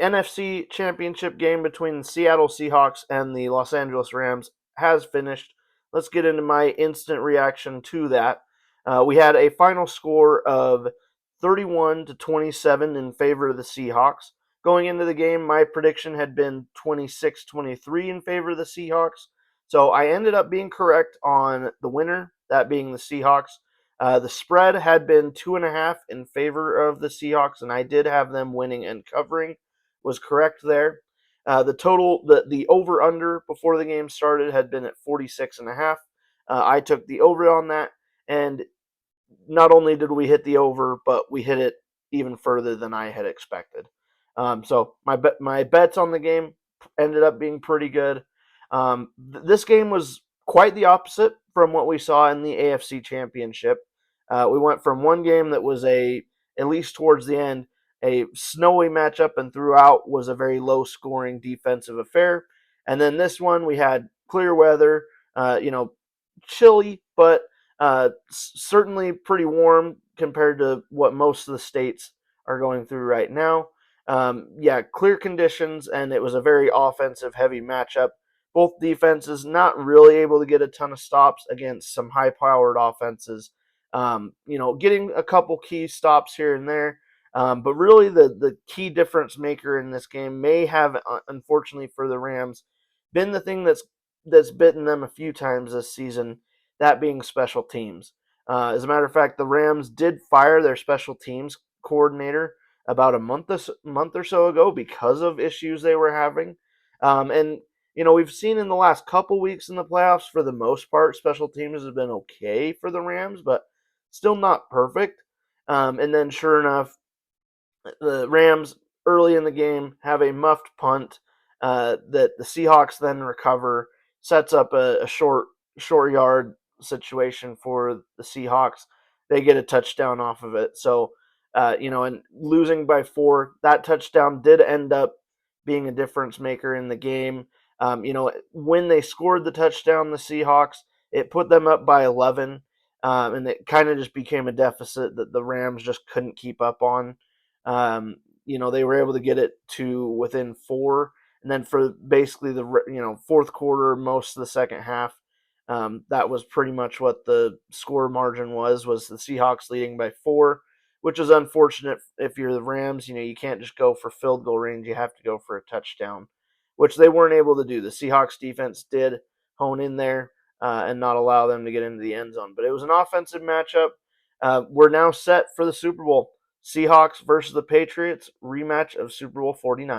NFC Championship game between the Seattle Seahawks and the Los Angeles Rams has finished. Let's get into my instant reaction to that. We had a final score of 31-27 in favor of the Seahawks. Going into the game, my prediction had been 26-23 in favor of the Seahawks. So I ended up being correct on the winner, that being the Seahawks. The spread had been 2.5 in favor of the Seahawks, and I did have them winning and covering. Was correct there. The over under before the game started had been at 46.5. I took the over on that, and not only did we hit the over, but we hit it even further than I had expected. So my bets on the game ended up being pretty good. This game was quite the opposite from what we saw in the AFC Championship. We went from one game that was at least towards the end, a snowy matchup, and throughout was a very low scoring defensive affair. And then this one, we had clear weather, chilly, but certainly pretty warm compared to what most of the states are going through right now. Clear conditions, and it was a very offensive heavy matchup. Both defenses not really able to get a ton of stops against some high powered offenses. Getting a couple key stops here and there. But really, the key difference maker in this game may have, unfortunately for the Rams, been the thing that's bitten them a few times this season, that being special teams. As a matter of fact, the Rams did fire their special teams coordinator about a month or so ago because of issues they were having. And we've seen in the last couple weeks in the playoffs, for the most part, special teams has been okay for the Rams, but still not perfect. And then, sure enough, the Rams early in the game have a muffed punt that the Seahawks then recover, sets up a short yard situation for the Seahawks. They get a touchdown off of it. So, and losing by 4, that touchdown did end up being a difference maker in the game. When they scored the touchdown, the Seahawks, it put them up by 11, and it kind of just became a deficit that the Rams just couldn't keep up on. They were able to get it to within 4, and then for basically the fourth quarter, most of the second half, that was pretty much what the score margin was the Seahawks leading by 4, which is unfortunate if you're the Rams. You can't just go for field goal range; you have to go for a touchdown, which they weren't able to do. The Seahawks defense did hone in there and not allow them to get into the end zone, but it was an offensive matchup. We're now set for the Super Bowl. Seahawks versus the Patriots, rematch of Super Bowl 49.